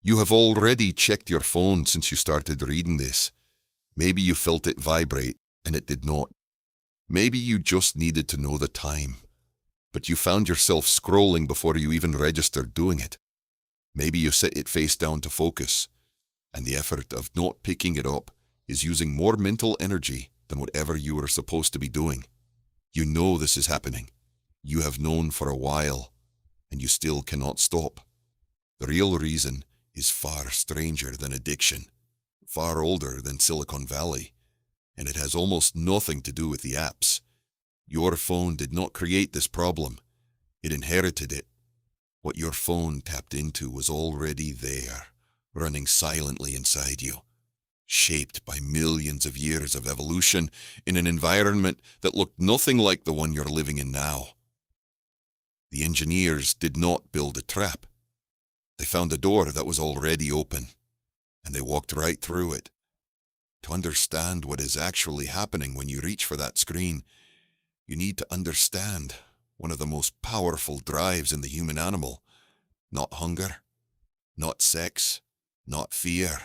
You have already checked your phone since you started reading this. Maybe you felt it vibrate and it did not. Maybe you just needed to know the time, but you found yourself scrolling before you even registered doing it. Maybe you set it face down to focus, and the effort of not picking it up is using more mental energy than whatever you were supposed to be doing. You know this is happening. You have known for a while, and you still cannot stop. The real reason is far stranger than addiction, far older than Silicon Valley, and it has almost nothing to do with the apps. Your phone did not create this problem. It inherited it. What your phone tapped into was already there, running silently inside you, shaped by millions of years of evolution in an environment that looked nothing like the one you're living in now. The engineers did not build a trap. They found a door that was already open, and they walked right through it. To understand what is actually happening when you reach for that screen, you need to understand one of the most powerful drives in the human animal. Not hunger, not sex, not fear.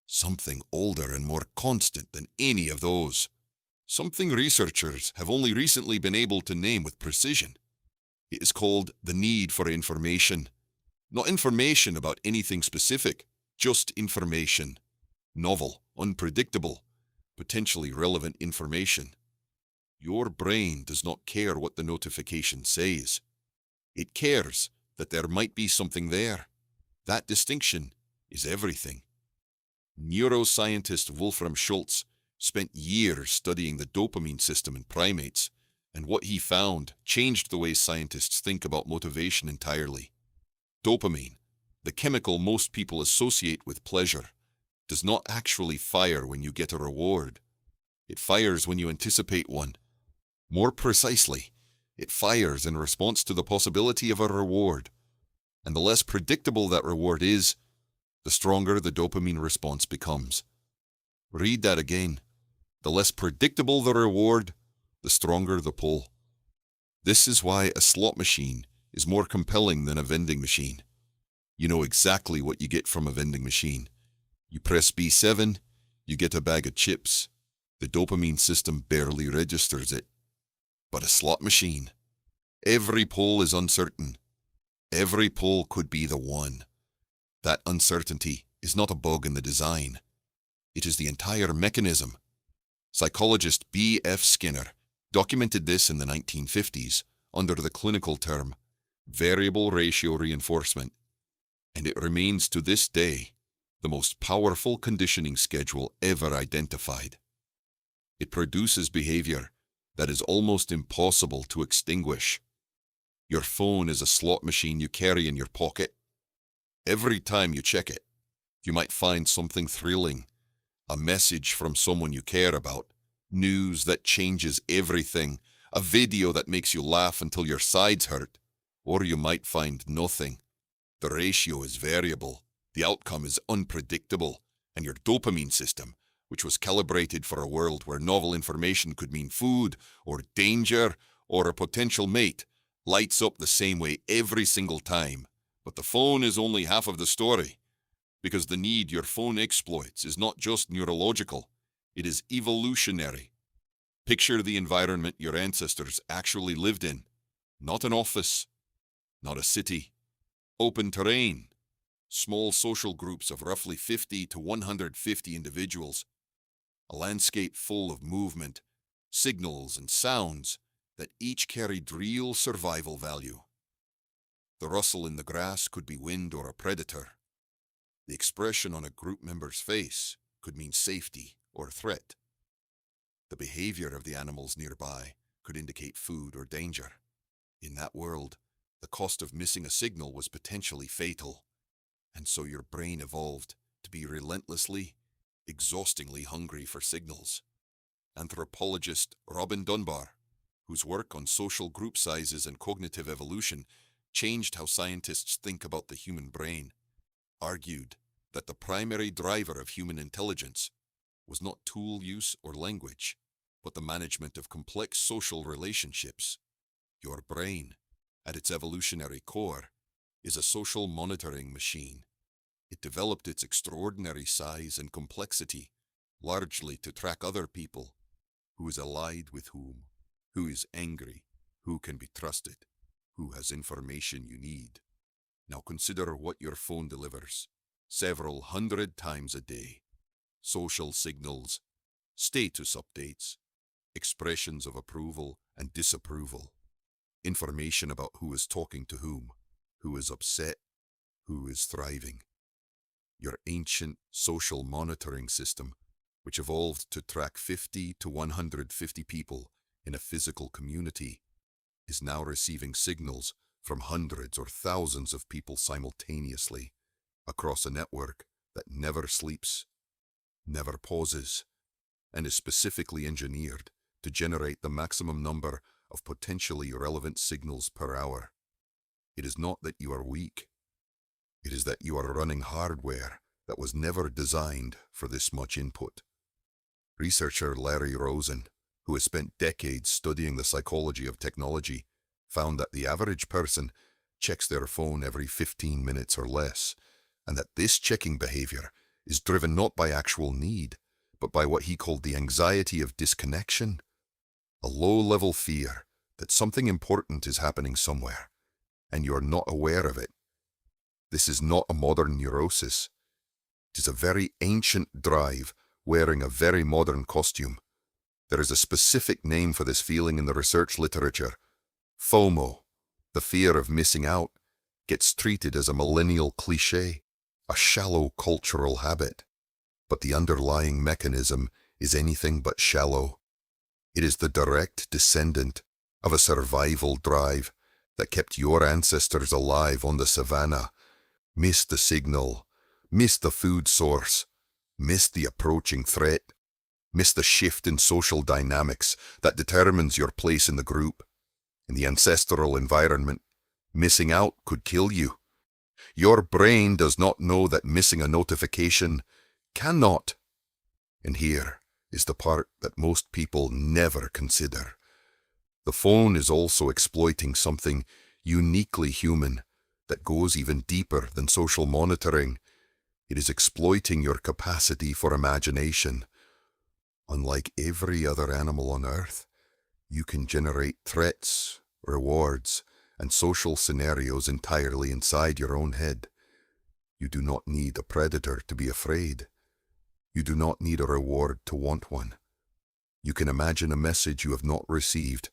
Something older and more constant than any of those. Something researchers have only recently been able to name with precision. It is called the need for information. Not information about anything specific, just information. Novel, unpredictable, potentially relevant information. Your brain does not care what the notification says. It cares that there might be something there. That distinction is everything. Neuroscientist Wolfram Schultz spent years studying the dopamine system in primates, and what he found changed the way scientists think about motivation entirely. Dopamine, the chemical most people associate with pleasure, does not actually fire when you get a reward. It fires when you anticipate one. More precisely, it fires in response to the possibility of a reward. And the less predictable that reward is, the stronger the dopamine response becomes. Read that again. The less predictable the reward, the stronger the pull. This is why a slot machine is more compelling than a vending machine. You know exactly what you get from a vending machine. You press B7, you get a bag of chips. The dopamine system barely registers it. But a slot machine, every pull is uncertain. Every pull could be the one. That uncertainty is not a bug in the design. It is the entire mechanism. Psychologist B.F. Skinner documented this in the 1950s under the clinical term variable ratio reinforcement, and it remains to this day the most powerful conditioning schedule ever identified. It produces behavior that is almost impossible to extinguish. Your phone is a slot machine you carry in your pocket. Every time you check it, you might find something thrilling, a message from someone you care about, news that changes everything, a video that makes you laugh until your sides hurt, or you might find nothing. The ratio is variable, the outcome is unpredictable, and your dopamine system, which was calibrated for a world where novel information could mean food, or danger, or a potential mate, lights up the same way every single time. But the phone is only half of the story, because the need your phone exploits is not just neurological, it is evolutionary. Picture the environment your ancestors actually lived in. Not an office, not a city. Open terrain, small social groups of roughly 50 to 150 individuals, a landscape full of movement, signals and sounds that each carried real survival value. The rustle in the grass could be wind or a predator. The expression on a group member's face could mean safety or threat. The behavior of the animals nearby could indicate food or danger. In that world, the cost of missing a signal was potentially fatal, and so your brain evolved to be relentlessly, exhaustingly hungry for signals. Anthropologist Robin Dunbar, whose work on social group sizes and cognitive evolution changed how scientists think about the human brain, argued that the primary driver of human intelligence was not tool use or language, but the management of complex social relationships. Your brain, at its evolutionary core, is a social monitoring machine. It developed its extraordinary size and complexity, largely to track other people, who is allied with whom, who is angry, who can be trusted, who has information you need. Now consider what your phone delivers, several hundred times a day. Social signals, status updates, expressions of approval and disapproval, information about who is talking to whom, who is upset, who is thriving. Your ancient social monitoring system, which evolved to track 50 to 150 people in a physical community, is now receiving signals from hundreds or thousands of people simultaneously across a network that never sleeps, never pauses, and is specifically engineered to generate the maximum number of potentially relevant signals per hour. It is not that you are weak. It is that you are running hardware that was never designed for this much input. Researcher Larry Rosen, who has spent decades studying the psychology of technology, found that the average person checks their phone every 15 minutes or less, and that this checking behavior is driven not by actual need, but by what he called the anxiety of disconnection, a low-level fear that something important is happening somewhere, and you are not aware of it. This is not a modern neurosis. It is a very ancient drive wearing a very modern costume. There is a specific name for this feeling in the research literature. FOMO, the fear of missing out, gets treated as a millennial cliché, a shallow cultural habit. But the underlying mechanism is anything but shallow. It is the direct descendant of a survival drive that kept your ancestors alive on the savannah. Miss the signal, miss the food source, miss the approaching threat, miss the shift in social dynamics that determines your place in the group. In the ancestral environment, missing out could kill you. Your brain does not know that missing a notification cannot. And here is the part that most people never consider. The phone is also exploiting something uniquely human that goes even deeper than social monitoring. It is exploiting your capacity for imagination. Unlike every other animal on Earth, you can generate threats, rewards, and social scenarios entirely inside your own head. You do not need a predator to be afraid. You do not need a reward to want one. You can imagine a message you have not received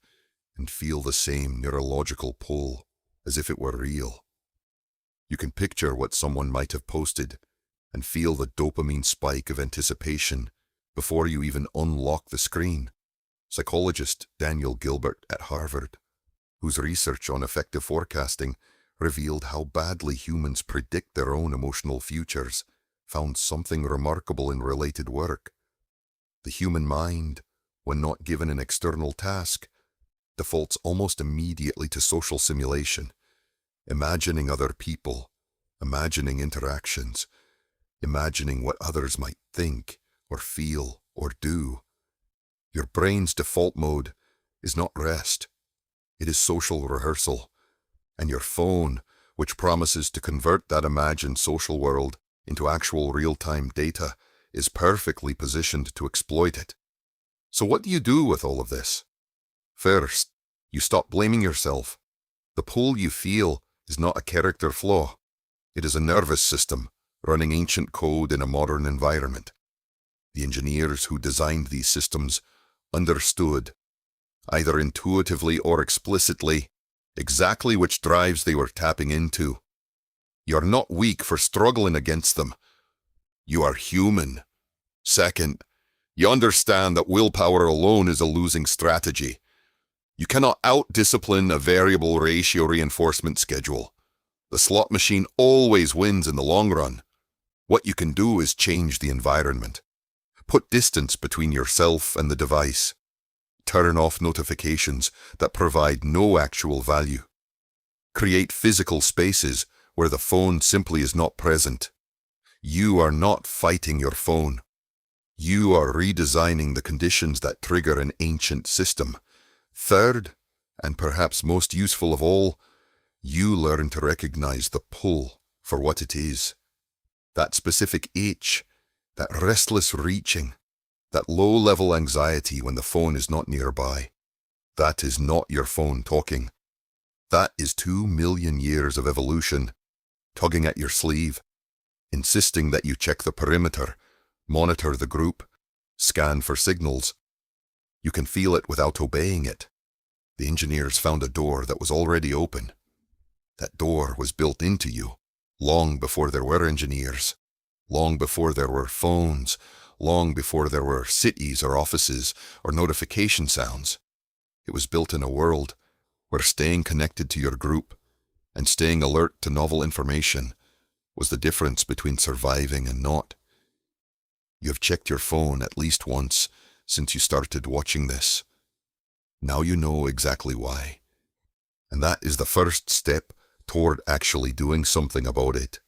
and feel the same neurological pull as if it were real. You can picture what someone might have posted and feel the dopamine spike of anticipation before you even unlock the screen. Psychologist Daniel Gilbert at Harvard, whose research on effective forecasting revealed how badly humans predict their own emotional futures, found something remarkable in related work. The human mind, when not given an external task, defaults almost immediately to social simulation, imagining other people, imagining interactions, imagining what others might think or feel or do. Your brain's default mode is not rest. It is social rehearsal. And your phone, which promises to convert that imagined social world into actual real-time data, is perfectly positioned to exploit it. So what do you do with all of this? First, you stop blaming yourself. The pull you feel is not a character flaw. It is a nervous system running ancient code in a modern environment. The engineers who designed these systems understood, either intuitively or explicitly, exactly which drives they were tapping into. You're not weak for struggling against them. You are human. Second, you understand that willpower alone is a losing strategy. You cannot out-discipline a variable ratio reinforcement schedule. The slot machine always wins in the long run. What you can do is change the environment. Put distance between yourself and the device. Turn off notifications that provide no actual value. Create physical spaces where the phone simply is not present. You are not fighting your phone. You are redesigning the conditions that trigger an ancient system. Third, and perhaps most useful of all, you learn to recognize the pull for what it is. That specific itch, that restless reaching, that low-level anxiety when the phone is not nearby. That is not your phone talking. That is 2 million years of evolution, tugging at your sleeve, insisting that you check the perimeter, monitor the group, scan for signals. You can feel it without obeying it. The engineers found a door that was already open. That door was built into you, long before there were engineers, long before there were phones, long before there were cities or offices or notification sounds. It was built in a world where staying connected to your group and staying alert to novel information was the difference between surviving and not. You have checked your phone at least once since you started watching this. Now you know exactly why. And that is the first step toward actually doing something about it.